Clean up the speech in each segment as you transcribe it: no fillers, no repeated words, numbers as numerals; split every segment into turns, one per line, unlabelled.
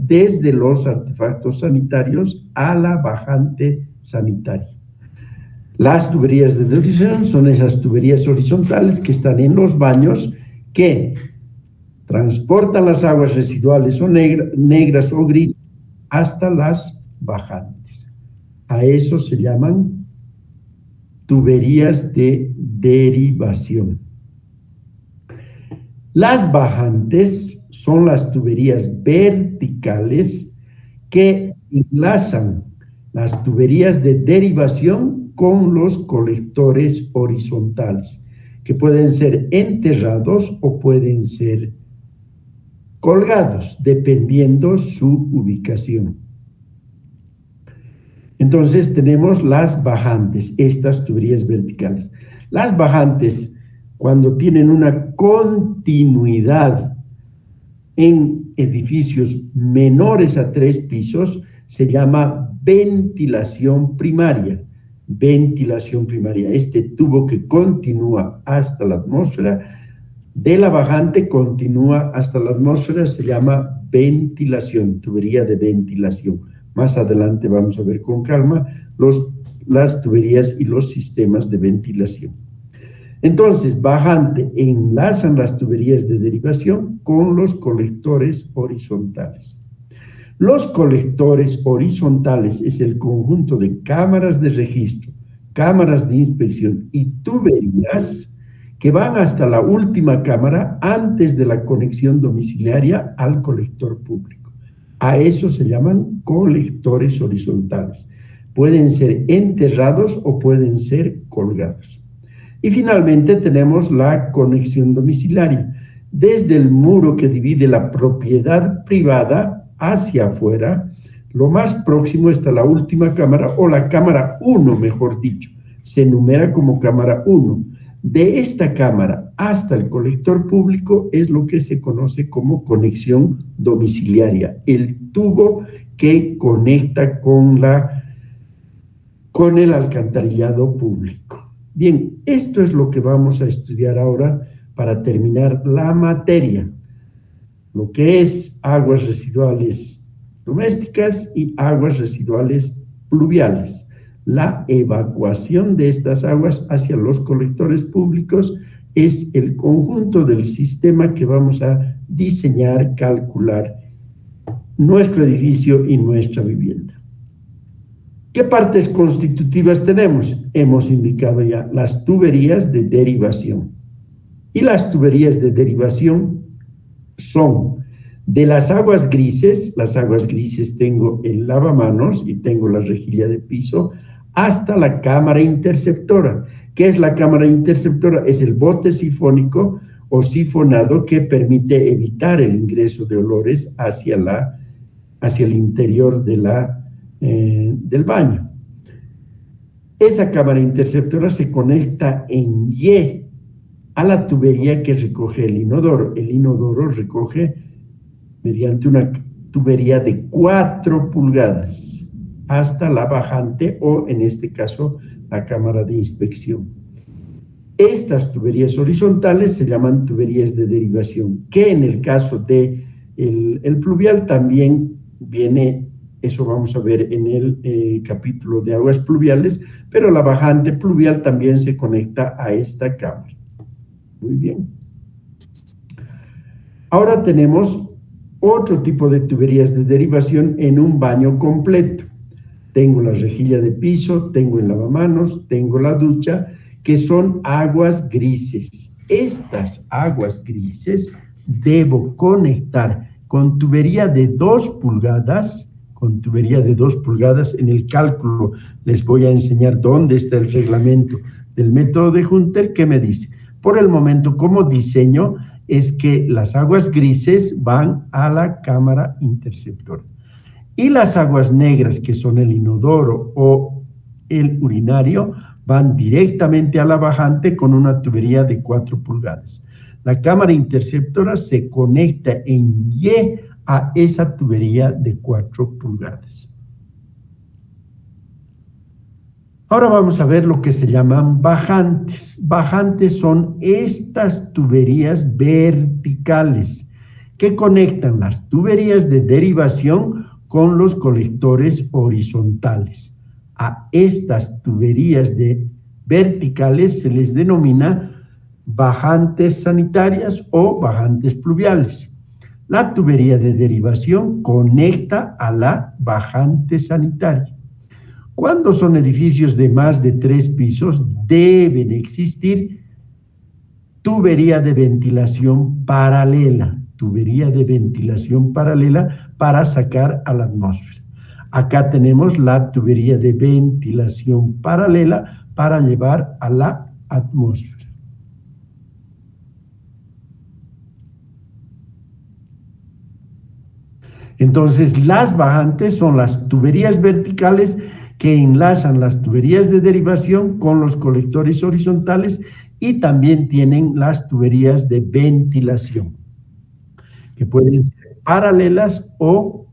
desde los artefactos sanitarios a la bajante sanitaria. Las tuberías de derivación son esas tuberías horizontales que están en los baños que transportan las aguas residuales o negras o grises hasta las bajantes. A eso se llaman tuberías de derivación. Las bajantes son las tuberías verticales que enlazan las tuberías de derivación con los colectores horizontales, que pueden ser enterrados o pueden ser colgados, dependiendo su ubicación. Entonces tenemos las bajantes, estas tuberías verticales. Las bajantes, cuando tienen una continuidad en edificios menores a 3 pisos, se llama ventilación primaria. Ventilación primaria. Este tubo que continúa hasta la atmósfera, de la bajante continúa hasta la atmósfera, se llama ventilación, tubería de ventilación. Más adelante vamos a ver con calma las tuberías y los sistemas de ventilación. Entonces, bajante enlazan las tuberías de derivación con los colectores horizontales. Los colectores horizontales es el conjunto de cámaras de registro, cámaras de inspección y tuberías que van hasta la última cámara antes de la conexión domiciliaria al colector público. A eso se llaman colectores horizontales. Pueden ser enterrados o pueden ser colgados. Y finalmente tenemos la conexión domiciliaria. Desde el muro que divide la propiedad privada hacia afuera, lo más próximo está la última cámara, o la cámara 1, mejor dicho. Se enumera como cámara 1. De esta cámara hasta el colector público es lo que se conoce como conexión domiciliaria, el tubo que conecta con el alcantarillado público. Bien, esto es lo que vamos a estudiar ahora para terminar la materia, lo que es aguas residuales domésticas y aguas residuales pluviales. La evacuación de estas aguas hacia los colectores públicos es el conjunto del sistema que vamos a diseñar, calcular nuestro edificio y nuestra vivienda. ¿Qué partes constitutivas tenemos? Hemos indicado ya las tuberías de derivación. Y las tuberías de derivación son de las aguas grises tengo el lavamanos y tengo la rejilla de piso, hasta la cámara interceptora. ¿Qué es la cámara interceptora? Es el bote sifónico o sifonado que permite evitar el ingreso de olores hacia el interior del baño. Esa cámara interceptora se conecta en Y a la tubería que recoge el inodoro. El inodoro recoge mediante una tubería de 4 pulgadas hasta la bajante o, en este caso, la cámara de inspección. Estas tuberías horizontales se llaman tuberías de derivación, que en el caso de el pluvial también viene, eso vamos a ver en el capítulo de aguas pluviales, pero la bajante pluvial también se conecta a esta cámara. Muy bien. Ahora tenemos otro tipo de tuberías de derivación en un baño completo. Tengo la rejilla de piso, tengo el lavamanos, tengo la ducha, que son aguas grises. Estas aguas grises debo conectar con tubería de 2 pulgadas, en el cálculo les voy a enseñar dónde está el reglamento del método de Hunter, que me dice, por el momento como diseño es que las aguas grises van a la cámara interceptora. Y las aguas negras, que son el inodoro o el urinario, van directamente a la bajante con una tubería de 4 pulgadas. La cámara interceptora se conecta en Y a esa tubería de 4 pulgadas. Ahora vamos a ver lo que se llaman bajantes. Bajantes son estas tuberías verticales que conectan las tuberías de derivación con los colectores horizontales. A estas tuberías verticales se les denomina bajantes sanitarias o bajantes pluviales. La tubería de derivación conecta a la bajante sanitaria. Cuando son edificios de más de 3 pisos, deben existir tubería de ventilación paralela para sacar a la atmósfera. Acá tenemos la tubería de ventilación paralela para llevar a la atmósfera. Entonces, las bajantes son las tuberías verticales que enlazan las tuberías de derivación con los colectores horizontales y también tienen las tuberías de ventilación, que pueden ser paralelas o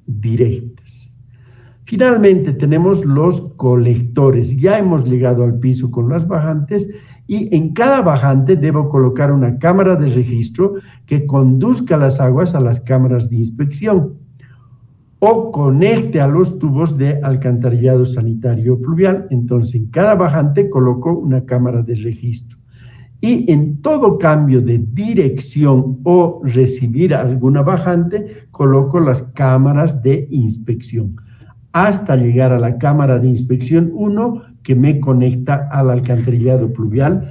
directas. Finalmente tenemos los colectores. Ya hemos llegado al piso con las bajantes y en cada bajante debo colocar una cámara de registro que conduzca las aguas a las cámaras de inspección o conecte a los tubos de alcantarillado sanitario pluvial. Entonces, en cada bajante coloco una cámara de registro. Y en todo cambio de dirección o recibir alguna bajante, coloco las cámaras de inspección, hasta llegar a la cámara de inspección 1, que me conecta al alcantarillado pluvial,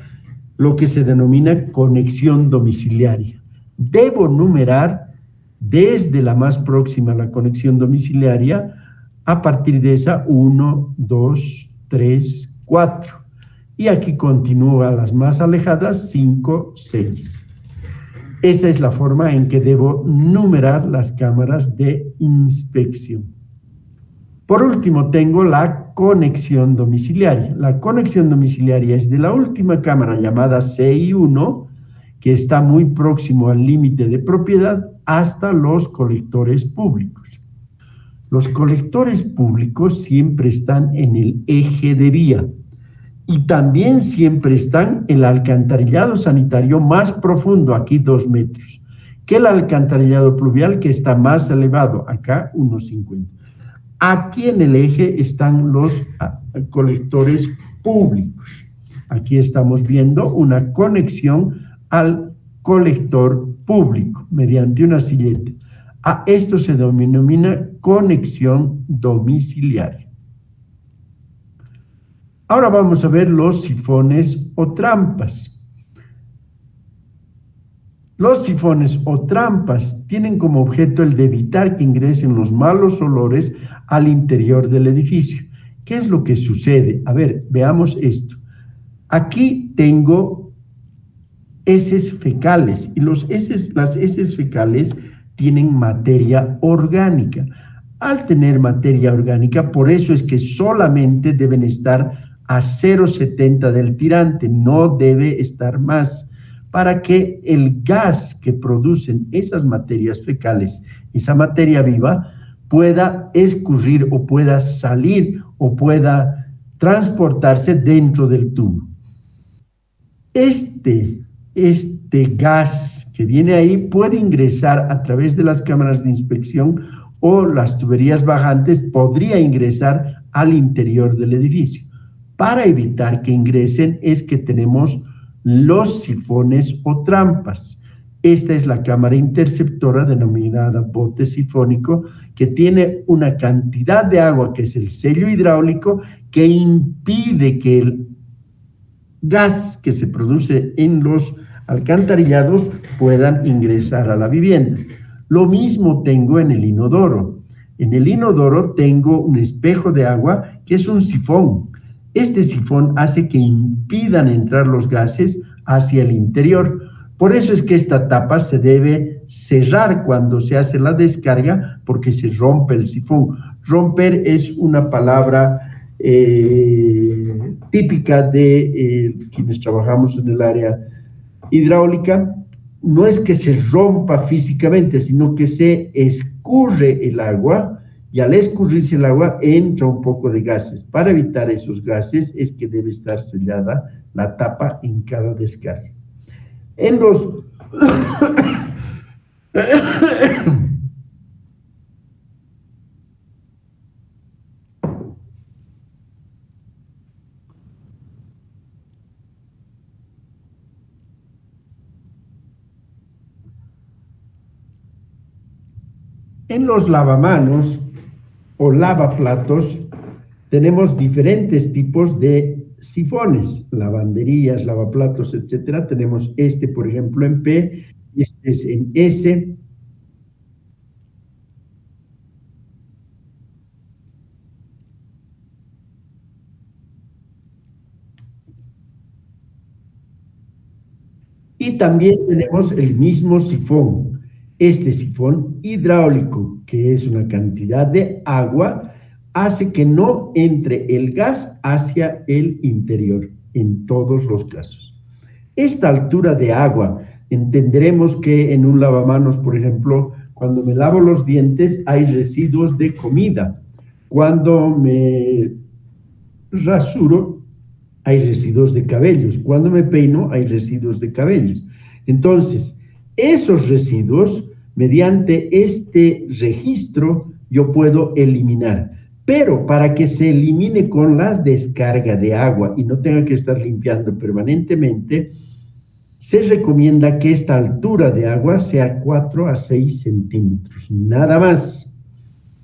lo que se denomina conexión domiciliaria. Debo numerar desde la más próxima a la conexión domiciliaria, a partir de esa 1, 2, 3, 4. Y aquí continúa las más alejadas, 5, 6. Esa es la forma en que debo numerar las cámaras de inspección. Por último, tengo la conexión domiciliaria. La conexión domiciliaria es de la última cámara llamada CI1, que está muy próximo al límite de propiedad, hasta los colectores públicos. Los colectores públicos siempre están en el eje de vía y también siempre están en el alcantarillado sanitario más profundo, aquí 2 metros, que el alcantarillado pluvial, que está más elevado, acá unos 50. Aquí en el eje están los colectores públicos. Aquí estamos viendo una conexión al colector público mediante una silleta. A esto se denomina conexión domiciliaria. Ahora vamos a ver los sifones o trampas. Los sifones o trampas tienen como objeto el de evitar que ingresen los malos olores al interior del edificio. ¿Qué es lo que sucede? A ver, veamos esto. Aquí tengo heces fecales y las heces fecales tienen materia orgánica. Al tener materia orgánica, por eso es que solamente deben estar a 0,70 del tirante, no debe estar más, para que el gas que producen esas materias fecales, esa materia viva, pueda escurrir o pueda salir o pueda transportarse dentro del tubo. Este gas que viene ahí puede ingresar a través de las cámaras de inspección o las tuberías bajantes, podría ingresar al interior del edificio. Para evitar que ingresen es que tenemos los sifones o trampas. Esta es la cámara interceptora denominada bote sifónico, que tiene una cantidad de agua, que es el sello hidráulico, que impide que el gas que se produce en los alcantarillados puedan ingresar a la vivienda. Lo mismo tengo en el inodoro. En el inodoro tengo un espejo de agua que es un sifón. Este sifón hace que impidan entrar los gases hacia el interior. Por eso es que esta tapa se debe cerrar cuando se hace la descarga, porque se rompe el sifón. Romper es una palabra típica de quienes trabajamos en el área hidráulica. No es que se rompa físicamente, sino que se escurre el agua, y al escurrirse el agua entra un poco de gases. Para evitar esos gases es que debe estar sellada la tapa en cada descarga. En los En los lavamanos o lavaplatos tenemos diferentes tipos de sifones, lavanderías, lavaplatos, etcétera. Tenemos este, por ejemplo, en P, este es en S. Y también tenemos el mismo sifón, este sifón hidráulico, que es una cantidad de agua, hace que no entre el gas hacia el interior en todos los casos. Esta altura de agua, entenderemos que en un lavamanos, por ejemplo, cuando me lavo los dientes hay residuos de comida. Cuando me rasuro hay residuos de cabellos. Cuando me peino, hay residuos de cabellos. Entonces, esos residuos, mediante este registro, yo puedo eliminar. Pero para que se elimine con la descarga de agua y no tenga que estar limpiando permanentemente, se recomienda que esta altura de agua sea 4 a 6 centímetros, nada más.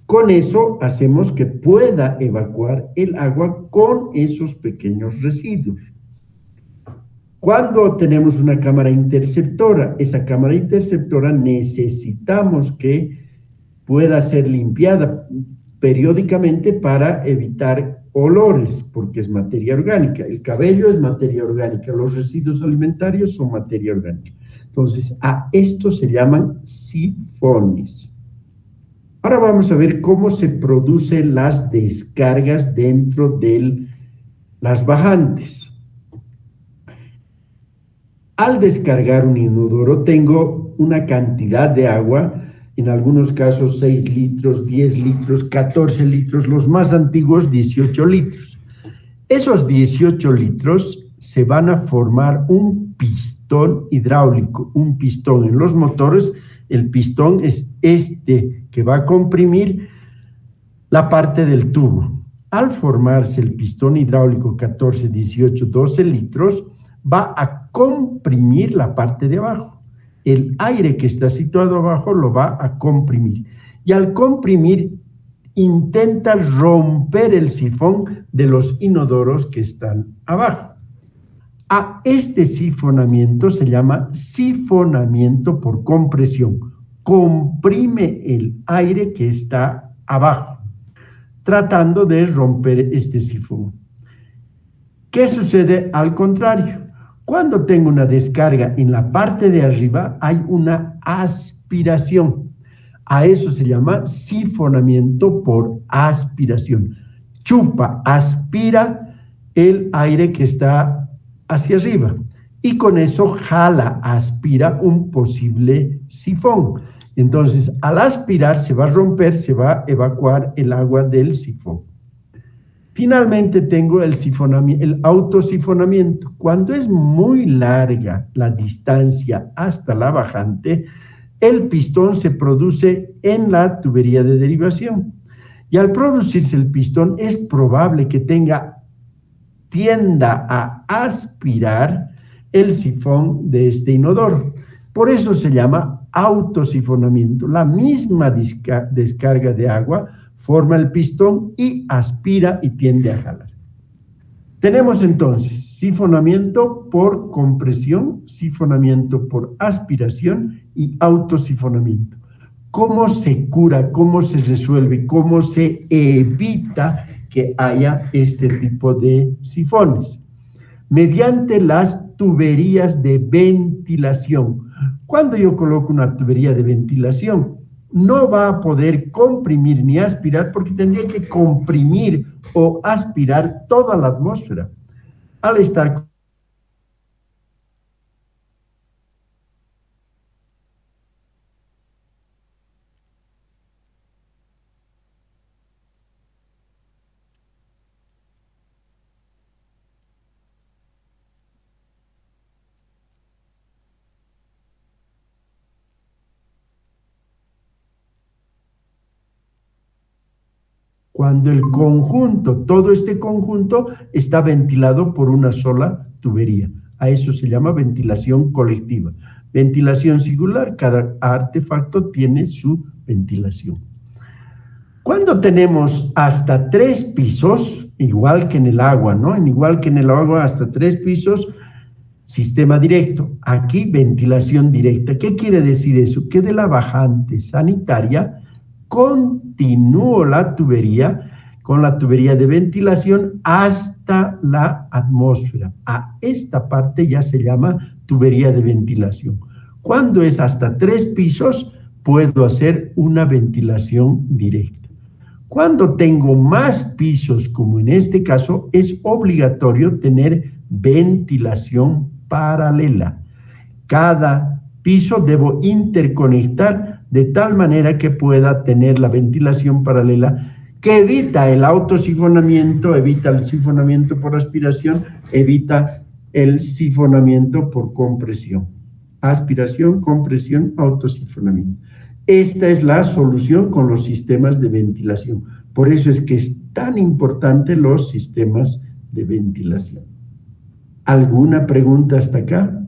Con eso hacemos que pueda evacuar el agua con esos pequeños residuos. Cuando tenemos una cámara interceptora, esa cámara interceptora necesitamos que pueda ser limpiada periódicamente para evitar olores, porque es materia orgánica. El cabello es materia orgánica, los residuos alimentarios son materia orgánica. Entonces, a esto se llaman sifones. Ahora vamos a ver cómo se producen las descargas dentro de las bajantes. Al descargar un inodoro tengo una cantidad de agua, en algunos casos 6 litros, 10 litros, 14 litros, los más antiguos 18 litros. Esos 18 litros se van a formar un pistón hidráulico, un pistón en los motores. El pistón es este que va a comprimir la parte del tubo. Al formarse el pistón hidráulico 14, 18, 12 litros, va a comprimir la parte de abajo. El aire que está situado abajo lo va a comprimir. Y al comprimir, intenta romper el sifón de los inodoros que están abajo. A este sifonamiento se llama sifonamiento por compresión. Comprime el aire que está abajo, tratando de romper este sifón. ¿Qué sucede al contrario? Cuando tengo una descarga en la parte de arriba, hay una aspiración. A eso se llama sifonamiento por aspiración. Chupa, aspira el aire que está hacia arriba y con eso jala, aspira un posible sifón. Entonces, al aspirar se va a romper, se va a evacuar el agua del sifón. Finalmente tengo el autosifonamiento. Cuando es muy larga la distancia hasta la bajante, el pistón se produce en la tubería de derivación. Y al producirse el pistón es probable que tienda a aspirar el sifón de este inodoro. Por eso se llama autosifonamiento. La misma descarga de agua forma el pistón y aspira y tiende a jalar. Tenemos entonces sifonamiento por compresión, sifonamiento por aspiración y autosifonamiento. ¿Cómo se cura, cómo se resuelve, cómo se evita que haya este tipo de sifones? Mediante las tuberías de ventilación. Cuando yo coloco una tubería de ventilación, no va a poder comprimir ni aspirar porque tendría que comprimir o aspirar toda la atmósfera. Al estar Cuando el conjunto, todo este conjunto, está ventilado por una sola tubería. A eso se llama ventilación colectiva. Ventilación singular, cada artefacto tiene su ventilación. Cuando tenemos hasta 3 pisos, igual que en el agua, ¿no? Igual que en el agua, hasta 3 pisos, sistema directo. Aquí, ventilación directa. ¿Qué quiere decir eso? Que de la bajante sanitaria continúo la tubería con la tubería de ventilación hasta la atmósfera. A esta parte ya se llama tubería de ventilación. Cuando es hasta 3 pisos, puedo hacer una ventilación directa. Cuando tengo más pisos, como en este caso, es obligatorio tener ventilación paralela. Cada piso debo interconectar de tal manera que pueda tener la ventilación paralela que evita el autosifonamiento, evita el sifonamiento por aspiración, evita el sifonamiento por compresión. Aspiración, compresión, autosifonamiento. Esta es la solución con los sistemas de ventilación. Por eso es que es tan importante los sistemas de ventilación. ¿Alguna pregunta hasta acá?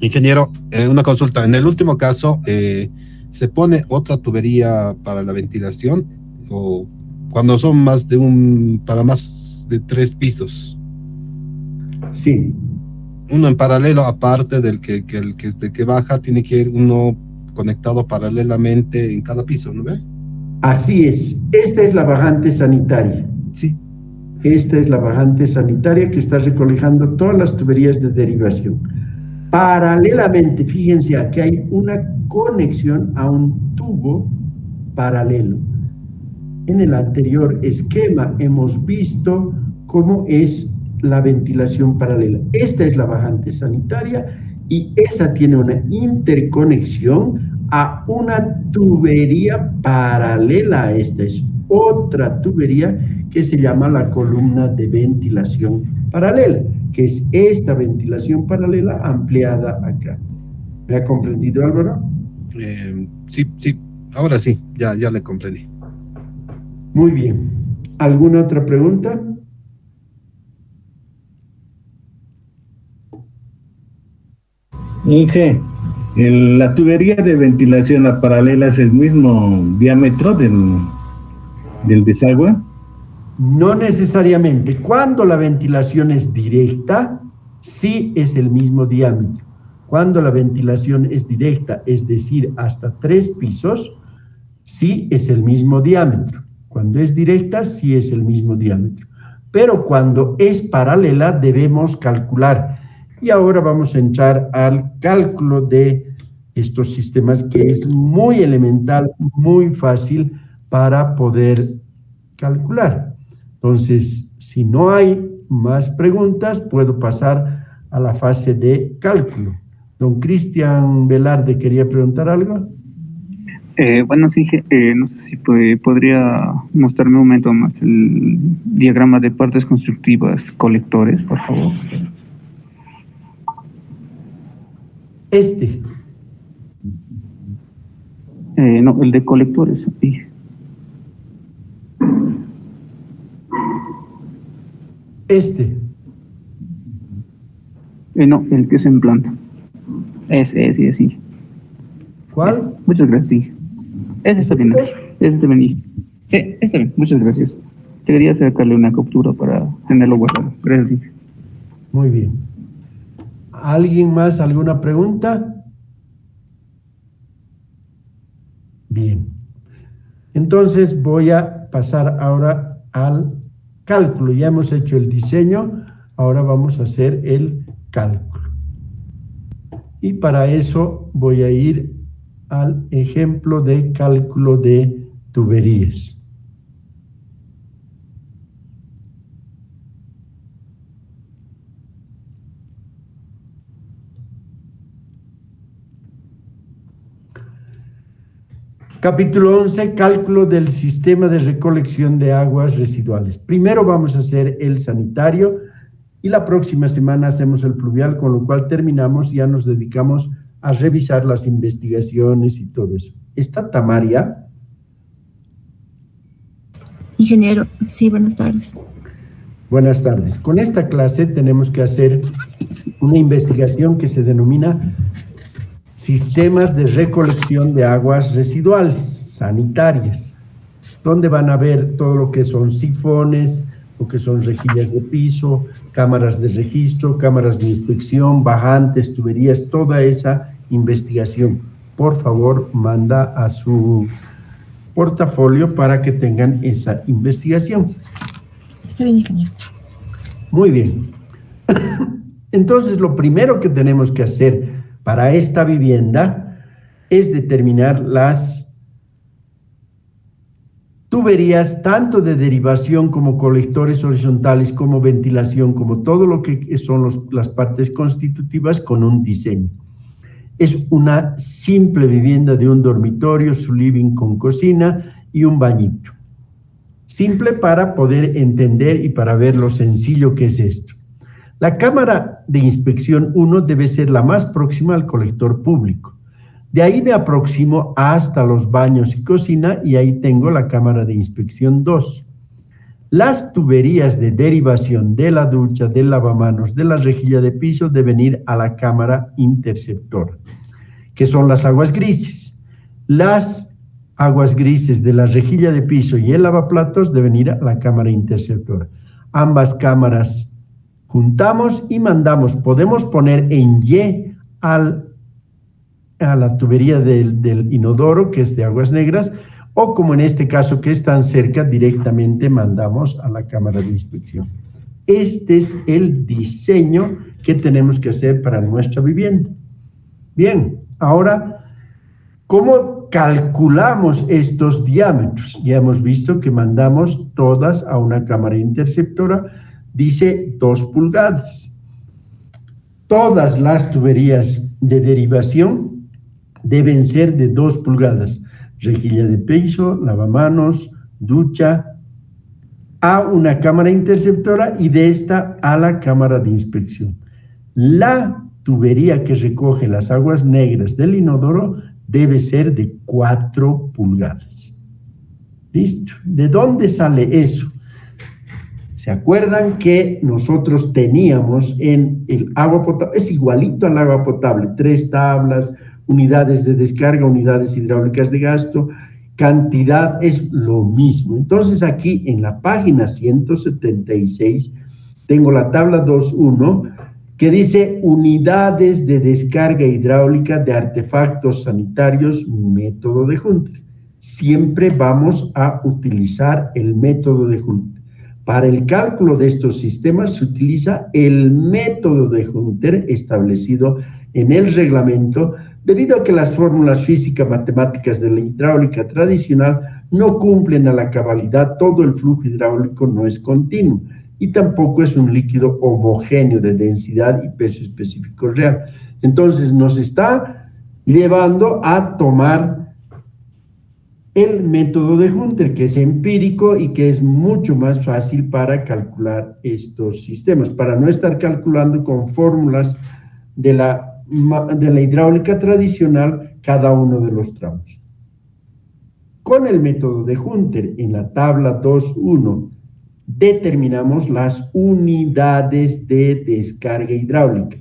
Ingeniero, una consulta. En el último caso, ¿se pone otra tubería para la ventilación o cuando son para más de 3 pisos?
Sí.
Uno en paralelo, aparte del que baja, tiene que ir uno conectado paralelamente en cada piso, ¿no ve?
Así es. Esta es la bajante sanitaria.
Sí.
Esta es la bajante sanitaria que está recolectando todas las tuberías de derivación. Paralelamente, fíjense, aquí hay una conexión a un tubo paralelo. En el anterior esquema hemos visto cómo es la ventilación paralela. Esta es la bajante sanitaria y esa tiene una interconexión a una tubería paralela a esta. Es otra tubería que se llama la columna de ventilación paralela, que es esta ventilación paralela ampliada acá. ¿Me ha comprendido, Álvaro?
Sí, ahora sí, ya le comprendí.
Muy bien. ¿Alguna otra pregunta?
Inge, la tubería de ventilación, la paralela, ¿es el mismo diámetro del desagüe?
No necesariamente. Cuando la ventilación es directa, sí es el mismo diámetro. Cuando la ventilación es directa, es decir, hasta 3 pisos, sí es el mismo diámetro. Cuando es directa, sí es el mismo diámetro. Pero cuando es paralela, debemos calcular. Y ahora vamos a entrar al cálculo de estos sistemas, que es muy elemental, muy fácil para poder calcular. Entonces, si no hay más preguntas, puedo pasar a la fase de cálculo. Don Cristian Velarde, ¿quería preguntar algo?
Bueno, sí, no sé si podría mostrarme un momento más el diagrama de partes constructivas colectores, por favor. No, el de colectores. Sí. No, el que es en planta. Sí.
¿Cuál?
Muchas gracias, sí. Ese está bien. Ese está bien. Sí, está bien. Muchas gracias. Quería sacarle una captura para tenerlo guardado. Gracias, sí.
Muy bien. ¿Alguien más? ¿Alguna pregunta? Bien. Entonces voy a pasar ahora al cálculo. Ya hemos hecho el diseño, ahora vamos a hacer el cálculo. Y para eso voy a ir al ejemplo de cálculo de tuberías. Capítulo 11, cálculo del sistema de recolección de aguas residuales. Primero vamos a hacer el sanitario y la próxima semana hacemos el pluvial, con lo cual terminamos y ya nos dedicamos a revisar las investigaciones y todo eso. ¿Está Tamaria?
Ingeniero, sí, buenas tardes.
Buenas tardes. Con esta clase tenemos que hacer una investigación que se denomina sistemas de recolección de aguas residuales sanitarias, donde van a ver todo lo que son sifones, lo que son rejillas de piso, cámaras de registro, cámaras de inspección, bajantes, tuberías, toda esa investigación. Por favor, manda a su portafolio para que tengan esa investigación.
Está bien, ingeniero.
Muy bien. Entonces, lo primero que tenemos que hacer para esta vivienda es determinar las tuberías, tanto de derivación como colectores horizontales, como ventilación, como todo lo que son las partes constitutivas con un diseño. Es una simple vivienda de un dormitorio, su living con cocina y un bañito. Simple para poder entender y para ver lo sencillo que es esto. La cámara de inspección 1 debe ser la más próxima al colector público. De ahí me aproximo hasta los baños y cocina y ahí tengo la cámara de inspección 2. Las tuberías de derivación de la ducha, del lavamanos, de la rejilla de piso deben ir a la cámara interceptora, que son las aguas grises. Las aguas grises de la rejilla de piso y el lavaplatos deben ir a la cámara interceptora. Ambas cámaras juntamos y mandamos. Podemos poner en Y a la tubería del inodoro, que es de aguas negras, o como en este caso que están cerca, directamente mandamos a la cámara de inspección. Este es el diseño que tenemos que hacer para nuestra vivienda. Bien, ahora, ¿cómo calculamos estos diámetros? Ya hemos visto que mandamos todas a una cámara interceptora, dice 2 pulgadas. Todas las tuberías de derivación deben ser de 2 pulgadas. Rejilla de piso, lavamanos, ducha, a una cámara interceptora y de esta a la cámara de inspección. La tubería que recoge las aguas negras del inodoro debe ser de 4 pulgadas. ¿Listo? ¿De dónde sale eso? ¿Se acuerdan que nosotros teníamos en el agua potable? Es igualito al agua potable, 3 tablas, unidades de descarga, unidades hidráulicas de gasto, cantidad es lo mismo. Entonces aquí en la página 176 tengo la tabla 2.1 que dice unidades de descarga hidráulica de artefactos sanitarios, método de Hunter. Siempre vamos a utilizar el método de Hunter. Para el cálculo de estos sistemas se utiliza el método de Hunter establecido en el reglamento, debido a que las fórmulas física-matemáticas de la hidráulica tradicional no cumplen a la cabalidad. Todo el flujo hidráulico no es continuo y tampoco es un líquido homogéneo de densidad y peso específico real. Entonces nos está llevando a tomar el método de Hunter, que es empírico y que es mucho más fácil para calcular estos sistemas, para no estar calculando con fórmulas de la hidráulica tradicional cada uno de los tramos. Con el método de Hunter, en la tabla 2.1, determinamos las unidades de descarga hidráulica.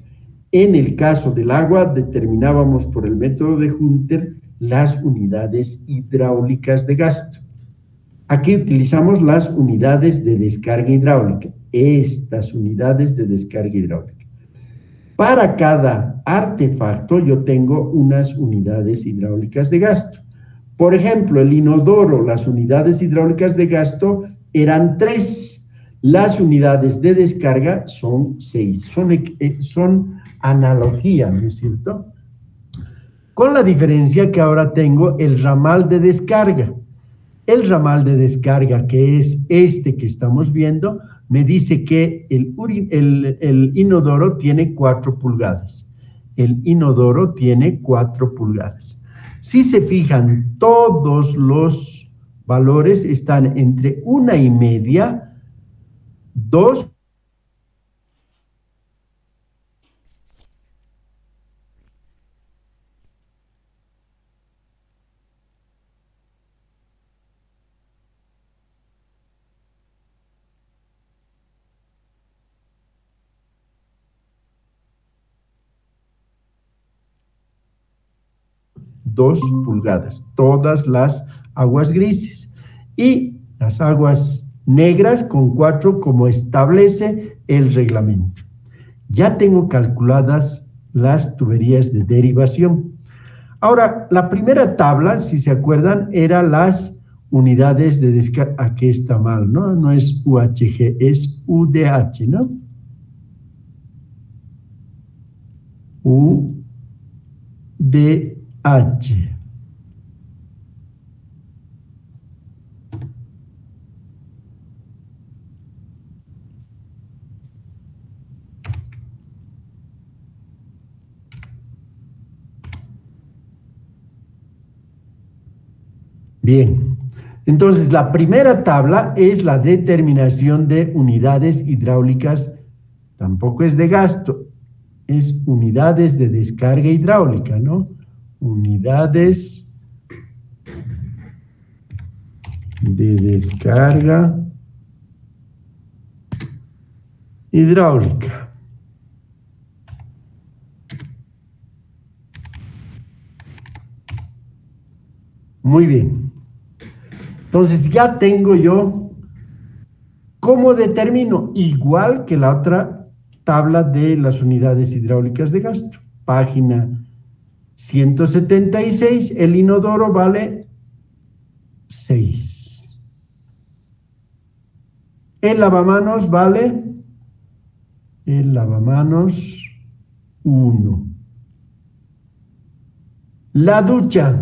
En el caso del agua, determinábamos por el método de Hunter las unidades hidráulicas de gasto. Aquí utilizamos las unidades de descarga hidráulica, estas unidades de descarga hidráulica. Para cada artefacto yo tengo unas unidades hidráulicas de gasto. Por ejemplo, el inodoro, las unidades hidráulicas de gasto eran 3. Las unidades de descarga son 6. Son analogía, ¿no es cierto? Con la diferencia que ahora tengo el ramal de descarga. El ramal de descarga, que es este que estamos viendo, me dice que el inodoro tiene 4 pulgadas. El inodoro tiene 4 pulgadas. Si se fijan, todos los valores están entre 1,5, 2, 2 pulgadas, todas las aguas grises. Y las aguas negras con 4, como establece el reglamento. Ya tengo calculadas las tuberías de derivación. Ahora, la primera tabla, si se acuerdan, era las unidades de descarga. Aquí está mal, ¿no? No es UHG, es UDH, ¿no? UDH. Bien, entonces la primera tabla es la determinación de unidades hidráulicas, tampoco es de gasto, es unidades de descarga hidráulica, ¿no? Unidades de descarga hidráulica. Muy bien. Entonces ya tengo yo cómo determino, igual que la otra tabla de las unidades hidráulicas de gasto. Página 176, el inodoro vale 6. El lavamanos vale, el lavamanos 1. La ducha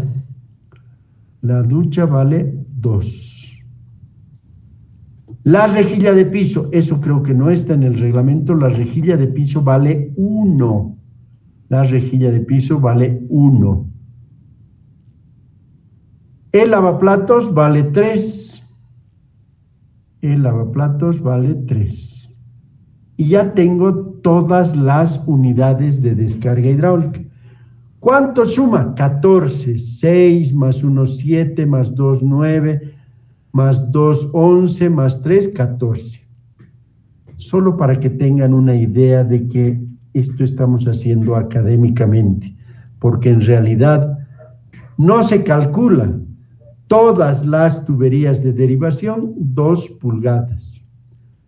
vale 2. La rejilla de piso, eso creo que no está en el reglamento, la rejilla de piso vale 1. La rejilla de piso vale 1. El lavaplatos vale 3. El lavaplatos vale 3. Y ya tengo todas las unidades de descarga hidráulica. ¿Cuánto suma? 14. 6 más 1, 7, más 2, 9, más 2, 11, más 3, 14. Solo para que tengan una idea de que esto estamos haciendo académicamente, porque en realidad no se calcula. Todas las tuberías de derivación, 2 pulgadas.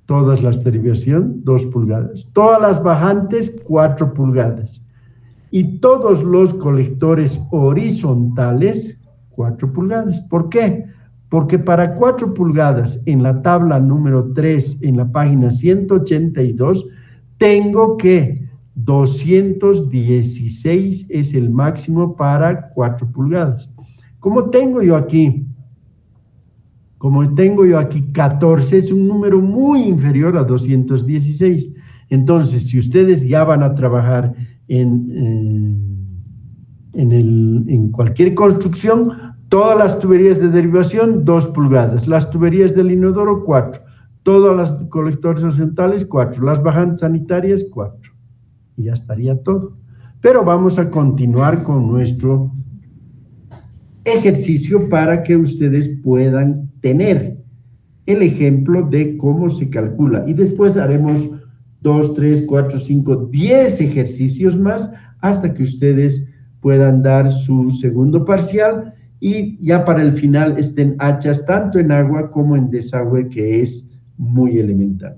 Todas las derivación, 2 pulgadas. Todas las bajantes, 4 pulgadas. Y todos los colectores horizontales, 4 pulgadas. ¿Por qué? Porque para 4 pulgadas en la tabla número 3, en la página 182, tengo que 216 es el máximo para 4 pulgadas. Como tengo yo aquí 14, es un número muy inferior a 216. Entonces, si ustedes ya van a trabajar en cualquier construcción, todas las tuberías de derivación, 2 pulgadas. Las tuberías del inodoro, 4. Todos los colectores horizontales, 4. Las bajantes sanitarias, 4. Y ya estaría todo. Pero vamos a continuar con nuestro ejercicio para que ustedes puedan tener el ejemplo de cómo se calcula. Y después haremos 2, 3, 4, 5, 10 ejercicios más hasta que ustedes puedan dar su segundo parcial y ya para el final estén hachas tanto en agua como en desagüe, que es muy elemental.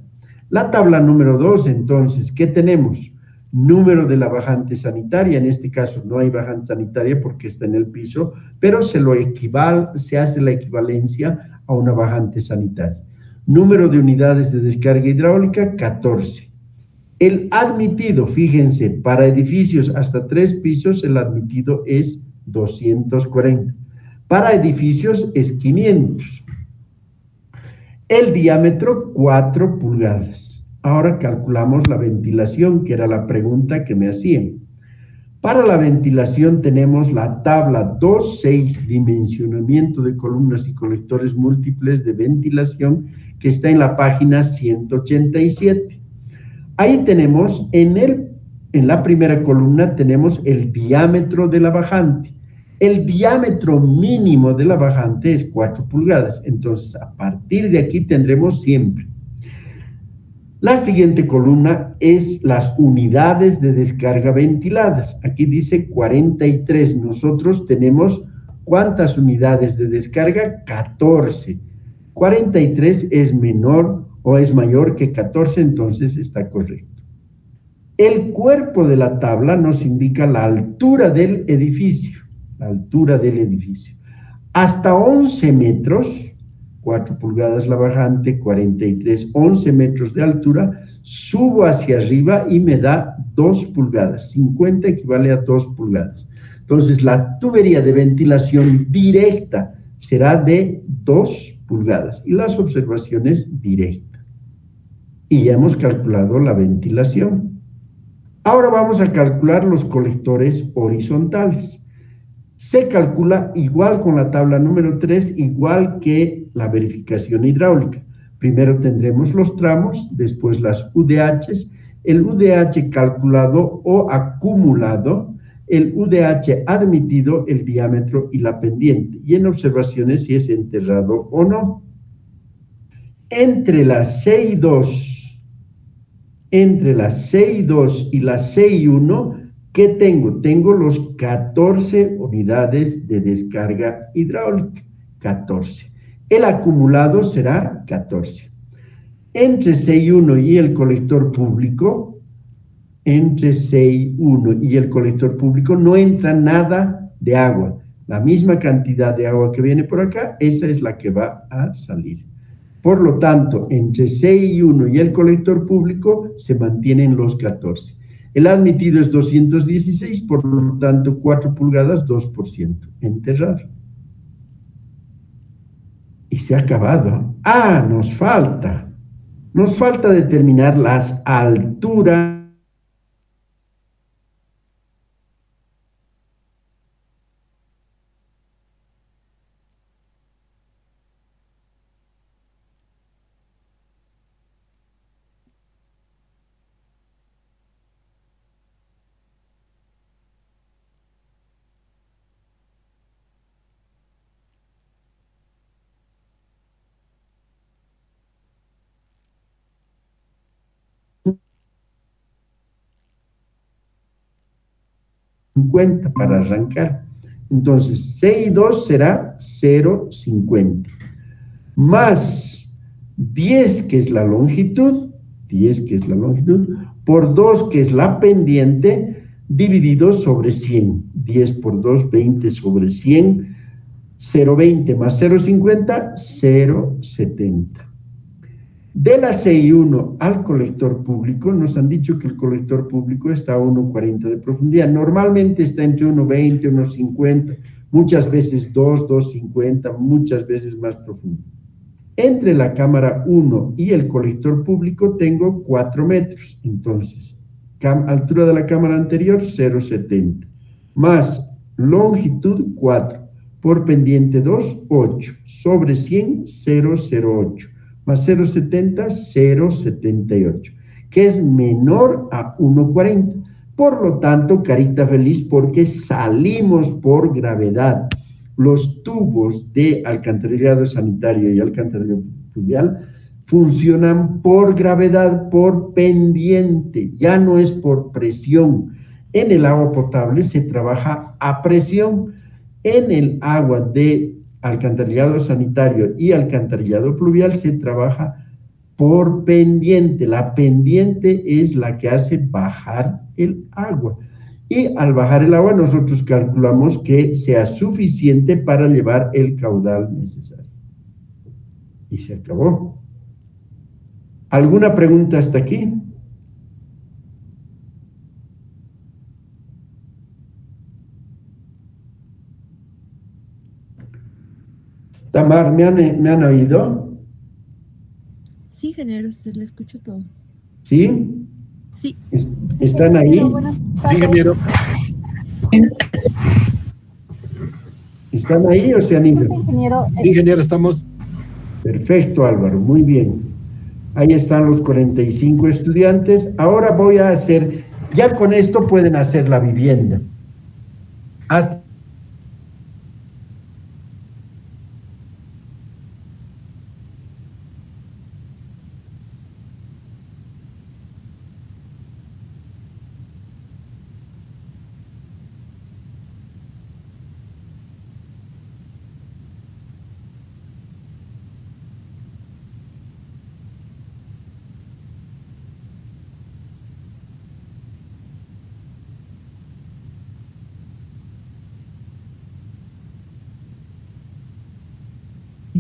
La tabla número 2, entonces, ¿qué tenemos? Número de la bajante sanitaria, en este caso no hay bajante sanitaria porque está en el piso, pero se hace la equivalencia a una bajante sanitaria. Número de unidades de descarga hidráulica, 14. El admitido, fíjense, para edificios hasta 3 pisos, el admitido es 240. Para edificios es 500. El diámetro, 4 pulgadas. Ahora calculamos la ventilación, que era la pregunta que me hacían. Para la ventilación tenemos la tabla 2.6, dimensionamiento de columnas y colectores múltiples de ventilación, que está en la página 187. Ahí tenemos, en la primera columna tenemos el diámetro de la bajante. El diámetro mínimo de la bajante es 4 pulgadas. Entonces, a partir de aquí tendremos siempre La siguiente columna es las unidades de descarga ventiladas. Aquí dice 43. Nosotros tenemos ¿cuántas unidades de descarga? 14. 43 es menor o es mayor que 14, entonces está correcto. El cuerpo de la tabla nos indica la altura del edificio. La altura del edificio. Hasta 11 metros, 4 pulgadas la bajante, 43, 11 metros de altura, subo hacia arriba y me da 2 pulgadas. 50 equivale a 2 pulgadas. Entonces, la tubería de ventilación directa será de 2 pulgadas y las observaciones directas. Y ya hemos calculado la ventilación. Ahora vamos a calcular los colectores horizontales. Se calcula igual con la tabla número 3, igual que la verificación hidráulica. Primero tendremos los tramos, después las UDHs, el UDH calculado o acumulado, el UDH admitido, el diámetro y la pendiente. Y en observaciones si es enterrado o no. Entre la CI2 y la CI1, ¿qué tengo? Tengo los 14 unidades de descarga hidráulica. 14. El acumulado será 14. Entre CI1 y el colector público, no entra nada de agua. La misma cantidad de agua que viene por acá, esa es la que va a salir. Por lo tanto, entre CI1 y el colector público se mantienen los 14. El admitido es 216, por lo tanto, 4 pulgadas, 2%. Enterrado. Y se ha acabado. Ah, nos falta. Nos falta determinar las alturas para arrancar. Entonces, CI2 será 0,50 más 10, que es la longitud, por 2, que es la pendiente, dividido sobre 100. 10 por 2, 20 sobre 100. 0,20 más 0,50, 0,70. De la CI1 al colector público, nos han dicho que el colector público está a 1,40 de profundidad. Normalmente está entre 1,20, 1,50, muchas veces 2, 2,50, muchas veces más profundo. Entre la cámara 1 y el colector público tengo 4 metros. Entonces, altura de la cámara anterior, 0,70. Más longitud, 4. Por pendiente 2, 8. Sobre 100, 0,08. Más 0,70, 0,78, que es menor a 1,40. Por lo tanto, carita feliz, porque salimos por gravedad. Los tubos de alcantarillado sanitario y alcantarillado pluvial funcionan por gravedad, por pendiente, ya no es por presión. En el agua potable se trabaja a presión. En el agua de alcantarillado sanitario y alcantarillado pluvial se trabaja por pendiente. La pendiente es la que hace bajar el agua. Y al bajar el agua nosotros calculamos que sea suficiente para llevar el caudal necesario. Y se acabó. ¿Alguna pregunta hasta aquí? Tamar, ¿me han oído?
Sí, ingeniero, se le escucho todo.
¿Sí?
Sí.
¿Están ahí?
Sí, ingeniero.
¿Están ahí o se han ido?
Sí, ingeniero, estamos.
Perfecto, Álvaro, muy bien. Ahí están los 45 estudiantes. Ahora voy a hacer, ya con esto pueden hacer la vivienda. Hasta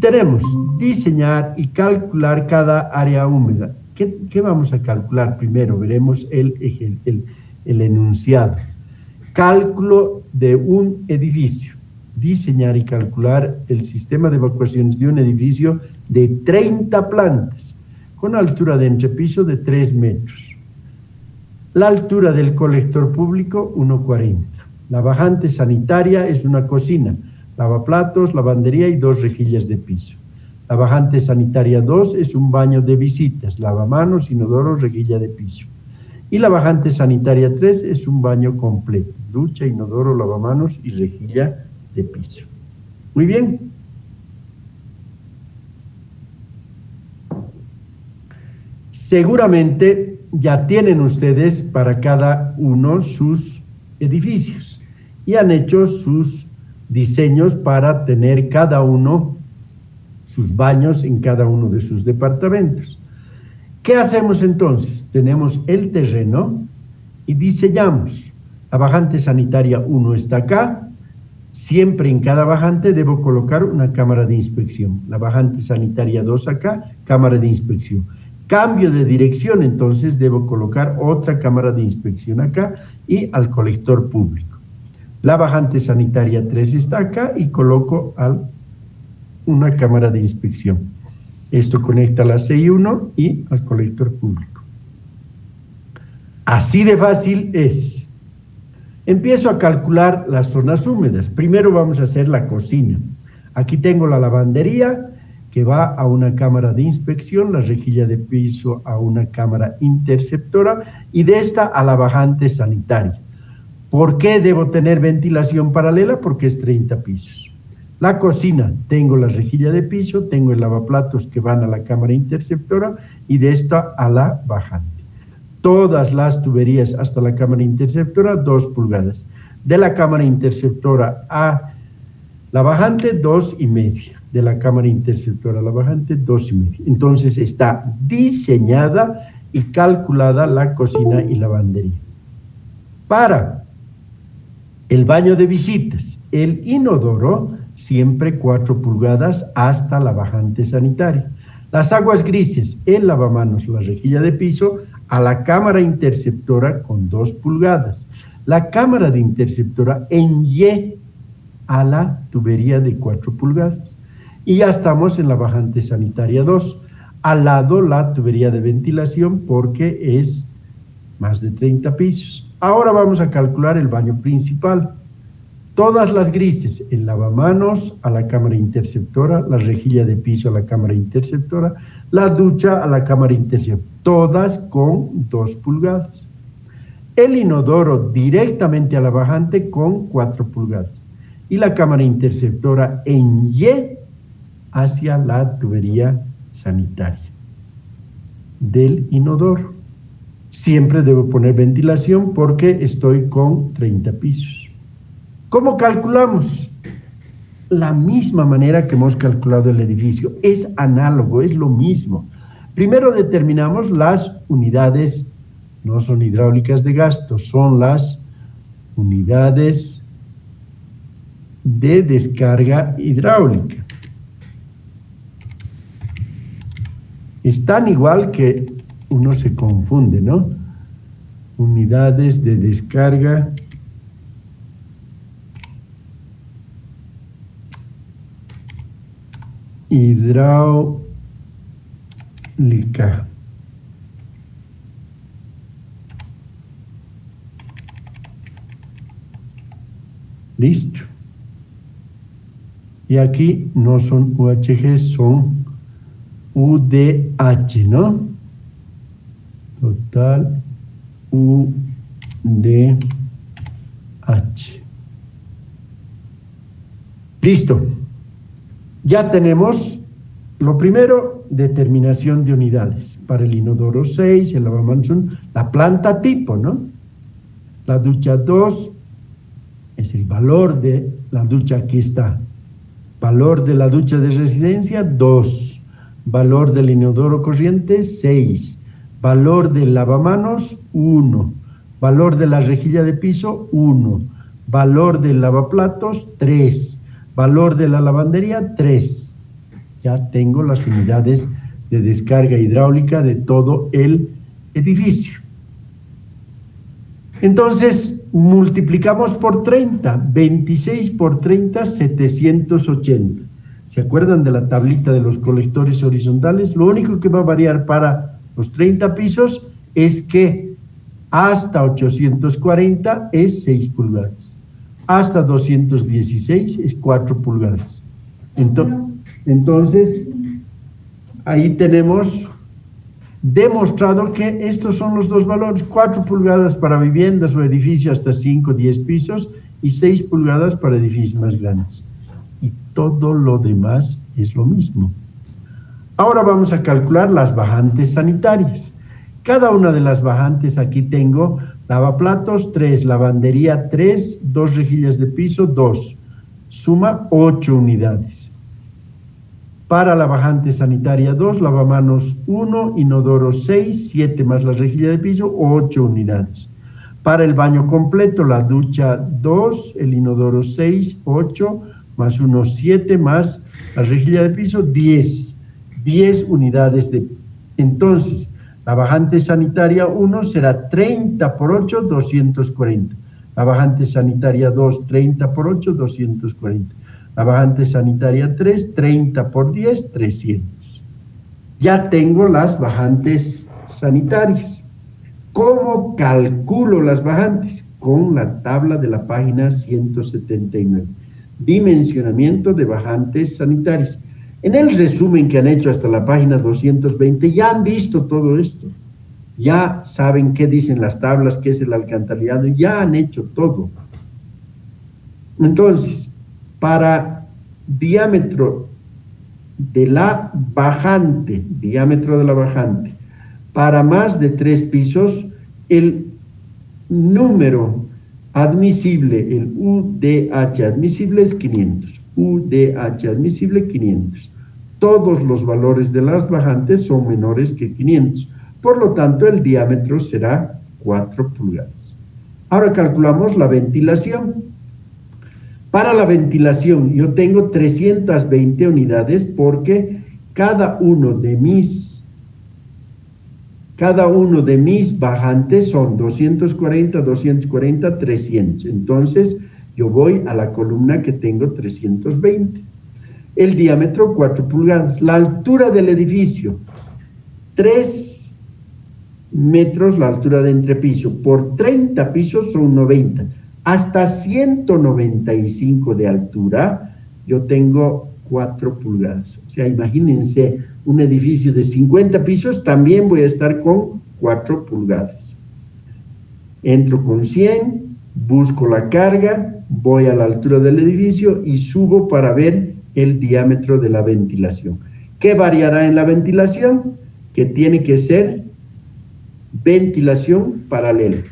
Tenemos diseñar y calcular cada área húmeda. ¿Qué vamos a calcular primero? Veremos el enunciado. Cálculo de un edificio. Diseñar y calcular el sistema de evacuaciones de un edificio de 30 plantas, con altura de entrepiso de 3 metros. La altura del colector público, 1,40. La bajante sanitaria es una cocina, lavaplatos, lavandería y 2 rejillas de piso. La bajante sanitaria 2 es un baño de visitas, lavamanos, inodoro, rejilla de piso. Y la bajante sanitaria 3 es un baño completo, ducha, inodoro, lavamanos y rejilla de piso. Muy bien. Seguramente ya tienen ustedes para cada uno sus edificios y han hecho sus diseños para tener cada uno sus baños en cada uno de sus departamentos. ¿Qué hacemos entonces? Tenemos el terreno y diseñamos. La bajante sanitaria 1 está acá. Siempre en cada bajante debo colocar una cámara de inspección. La bajante sanitaria 2 acá, cámara de inspección. Cambio de dirección, entonces debo colocar otra cámara de inspección acá y al colector público. La bajante sanitaria 3 está acá y coloco una cámara de inspección. Esto conecta a la CI1 y al colector público. Así de fácil es. Empiezo a calcular las zonas húmedas. Primero vamos a hacer la cocina. Aquí tengo la lavandería que va a una cámara de inspección, la rejilla de piso a una cámara interceptora y de esta a la bajante sanitaria. ¿Por qué debo tener ventilación paralela? Porque es 30 pisos. La cocina, tengo la rejilla de piso, tengo el lavaplatos que van a la cámara interceptora y de esta a la bajante. Todas las tuberías hasta la cámara interceptora, 2 pulgadas. De la cámara interceptora a la bajante, 2,5. De la cámara interceptora a la bajante, 2,5. Entonces está diseñada y calculada la cocina y lavandería. Para el baño de visitas, el inodoro, siempre 4 pulgadas hasta la bajante sanitaria. Las aguas grises, el lavamanos, la rejilla de piso, a la cámara interceptora con 2 pulgadas. La cámara de interceptora en Y a la tubería de 4 pulgadas. Y ya estamos en la bajante sanitaria 2. Al lado la tubería de ventilación porque es más de 30 pisos. Ahora vamos a calcular el baño principal. Todas las grises, el lavamanos a la cámara interceptora, la rejilla de piso a la cámara interceptora, la ducha a la cámara interceptora, todas con 2 pulgadas. El inodoro directamente a la bajante con 4 pulgadas. Y la cámara interceptora en Y hacia la tubería sanitaria del inodoro. Siempre debo poner ventilación porque estoy con 30 pisos. ¿Cómo calculamos? La misma manera que hemos calculado el edificio. Es análogo, es lo mismo. Primero determinamos las unidades, no son hidráulicas de gasto, son las unidades de descarga hidráulica. Están igual que uno se confunde, ¿no? Unidades de descarga hidráulica. Listo. Y aquí no son UHG, son UDH, ¿no? Total UDH. Listo. Ya tenemos, lo primero, determinación de unidades. Para el inodoro 6, el lavamanos 1, la planta tipo, ¿no? La ducha 2 es el valor de la ducha, aquí está. Valor de la ducha de residencia, 2. Valor del inodoro corriente, 6. Valor del lavamanos, 1. Valor de la rejilla de piso, 1. Valor del lavaplatos, 3. Valor de la lavandería, 3. Ya tengo las unidades de descarga hidráulica de todo el edificio. Entonces, multiplicamos por 30. 26 por 30, 780. ¿Se acuerdan de la tablita de los colectores horizontales? Lo único que va a variar para los 30 pisos es que hasta 840 es 6 pulgadas. Hasta 216 es 4 pulgadas. Entonces, ahí tenemos demostrado que estos son los dos valores: 4 pulgadas para viviendas o edificios hasta 5 o 10 pisos y 6 pulgadas para edificios más grandes. Y todo lo demás es lo mismo. Ahora vamos a calcular las bajantes sanitarias. Cada una de las bajantes, aquí tengo lavaplatos 3, lavandería 3, 2 rejillas de piso 2, suma 8 unidades. Para la bajante sanitaria 2, lavamanos 1, inodoro 6, 7 más la rejilla de piso, 8 unidades. Para el baño completo, la ducha 2, el inodoro 6, 8, más 1, 7, más la rejilla de piso, 10 unidades de... Entonces, la bajante sanitaria 1 será 30 por 8, 240. La bajante sanitaria 2, 30 por 8, 240. La bajante sanitaria 3, 30 por 10, 300. Ya tengo las bajantes sanitarias. ¿Cómo calculo las bajantes? Con la tabla de la página 179. Dimensionamiento de bajantes sanitarias. En el resumen que han hecho hasta la página 220 ya han visto todo esto. Ya saben qué dicen las tablas, qué es el alcantarillado, ya han hecho todo. Entonces, para diámetro de la bajante, para más de 3 pisos, el número admisible, el UDH admisible es 500. UDH admisible 500. Todos los valores de las bajantes son menores que 500. Por lo tanto, el diámetro será 4 pulgadas. Ahora calculamos la ventilación. Para la ventilación yo tengo 320 unidades porque cada uno de mis bajantes son 240, 240, 300. Entonces yo voy a la columna que tengo 320. El diámetro 4 pulgadas. La altura del edificio 3 metros, la altura de entrepiso. Por 30 pisos son 90. Hasta 195 de altura, yo tengo 4 pulgadas. O sea, imagínense un edificio de 50 pisos, también voy a estar con 4 pulgadas. Entro con 100, busco la carga, voy a la altura del edificio y subo para ver el diámetro de la ventilación. ¿Qué variará en la ventilación? Que tiene que ser ventilación paralela.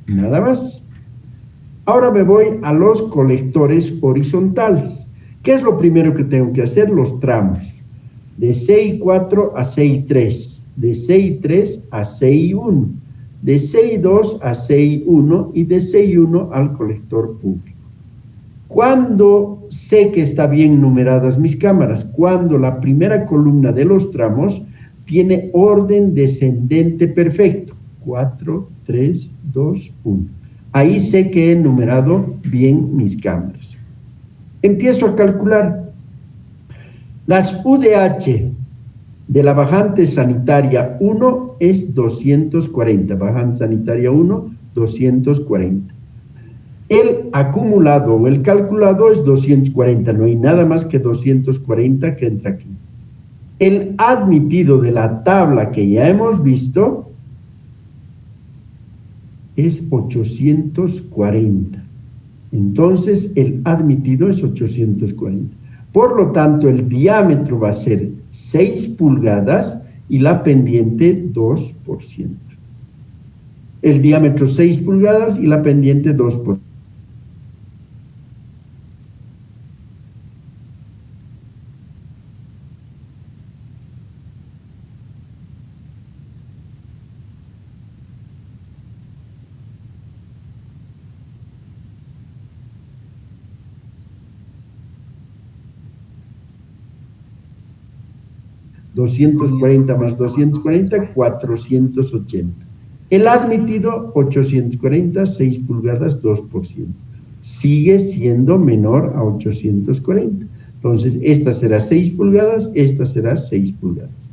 Nada más. Ahora me voy a los colectores horizontales. ¿Qué es lo primero que tengo que hacer? Los tramos. De CI4 a CI3, de CI3 a CI1, de CI2 a CI1 y de CI1 al colector público. ¿Cuándo sé que están bien numeradas mis cámaras? Cuando la primera columna de los tramos tiene orden descendente perfecto. 4, 3, 2, 1. Ahí sé que he numerado bien mis cámaras. Empiezo a calcular. Las UDH de la bajante sanitaria 1 es 240. Bajante sanitaria 1, 240. El acumulado o el calculado es 240. No hay nada más que 240 que entra aquí. El admitido de la tabla que ya hemos visto es 840. Entonces, el admitido es 840. Por lo tanto, el diámetro va a ser 6 pulgadas y la pendiente 2%. El diámetro 6 pulgadas y la pendiente 2%. 240 más 240, 480. El admitido, 840, 6 pulgadas, 2%. Sigue siendo menor a 840. Entonces, esta será 6 pulgadas, esta será 6 pulgadas.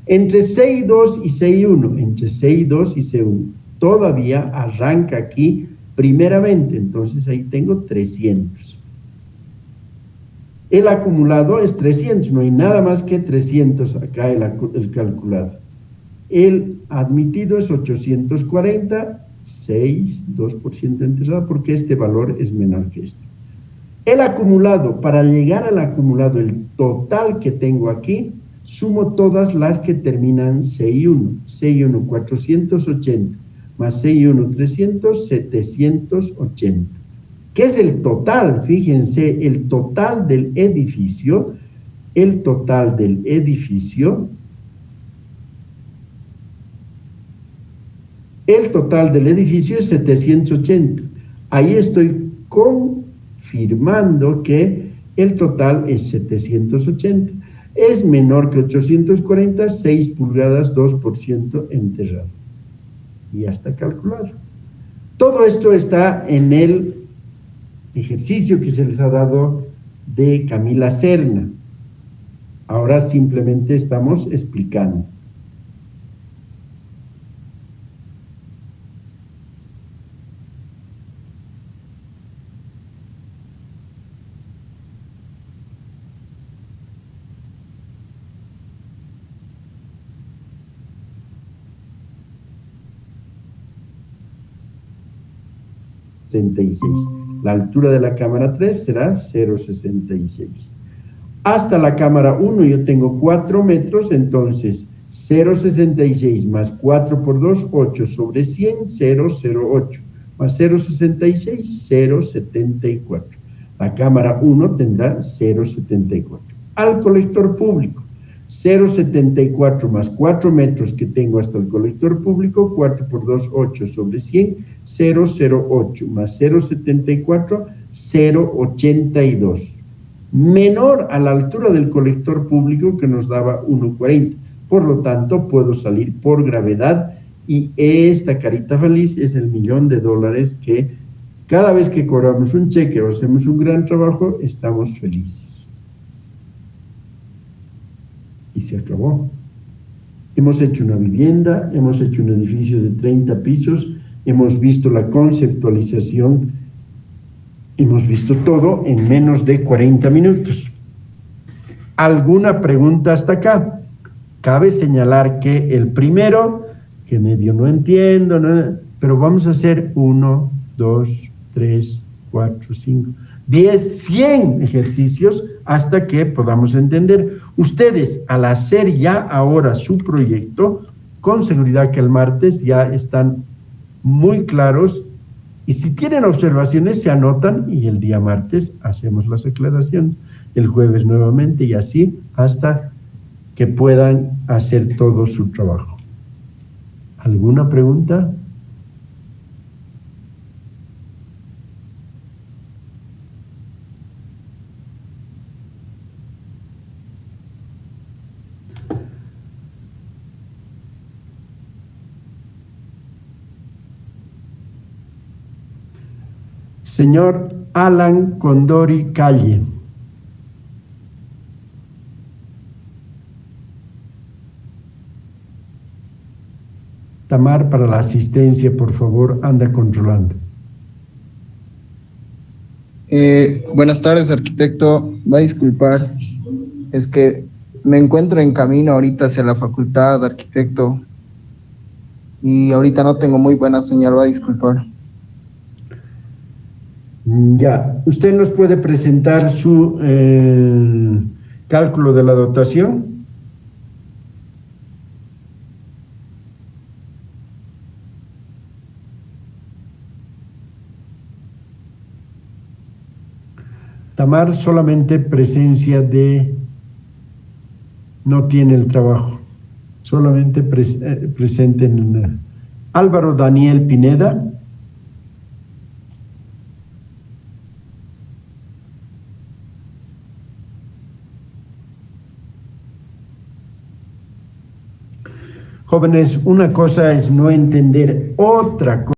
Entre C2 y C1, entre C2 y C1, todavía arranca aquí primeramente, entonces ahí tengo 300. El acumulado es 300, no hay nada más que 300 acá el calculado. El admitido es 840, 6, 2% enterrado, porque este valor es menor que este. El acumulado, para llegar al acumulado, el total que tengo aquí, sumo todas las que terminan C1. C1 480 más C1 300, 780. ¿Qué es el total? Fíjense, el total del edificio, el total del edificio es 780. Ahí estoy confirmando que el total es 780. Es menor que 840, 6 pulgadas, 2% enterrado. Y ya está calculado. Todo esto está en el ejercicio que se les ha dado de Camila Serna. Ahora simplemente estamos explicando. La altura de la cámara 3 será 0,66. Hasta la cámara 1 yo tengo 4 metros, entonces 0,66 más 4 por 2, 8 sobre 100, 0,08. Más 0,66, 0,74. La cámara 1 tendrá 0,74. Al colector público, 0,74 más 4 metros que tengo hasta el colector público, 4 por 2, 8 sobre 100, 0,08 más 0,74, 0,82. Menor a la altura del colector público que nos daba 1,40. Por lo tanto, puedo salir por gravedad y esta carita feliz es el $1.000.000 que cada vez que cobramos un cheque o hacemos un gran trabajo, estamos felices. Y se acabó. Hemos hecho una vivienda, hemos hecho un edificio de 30 pisos, hemos visto la conceptualización, hemos visto todo en menos de 40 minutos. ¿Alguna pregunta hasta acá? Cabe señalar que el primero, que medio no entiendo, pero vamos a hacer 1, 2, 3, 4, 5, 10, 100 ejercicios hasta que podamos entender. Ustedes, al hacer ya ahora su proyecto, con seguridad que el martes ya están muy claros, y si tienen observaciones se anotan y el día martes hacemos las aclaraciones, el jueves nuevamente y así hasta que puedan hacer todo su trabajo. ¿Alguna pregunta? Señor Alan Condori Calle. Tamar, para la asistencia, por favor, anda controlando.
Buenas tardes, arquitecto. Va a disculpar, es que me encuentro en camino ahorita hacia la facultad, arquitecto, y ahorita no tengo muy buena señal, va a disculpar.
Ya, ¿usted nos puede presentar su cálculo de la dotación? Tamar, solamente presencia de no tiene el trabajo, solamente presente en Álvaro Daniel Pineda. Jóvenes, una cosa es no entender, otra cosa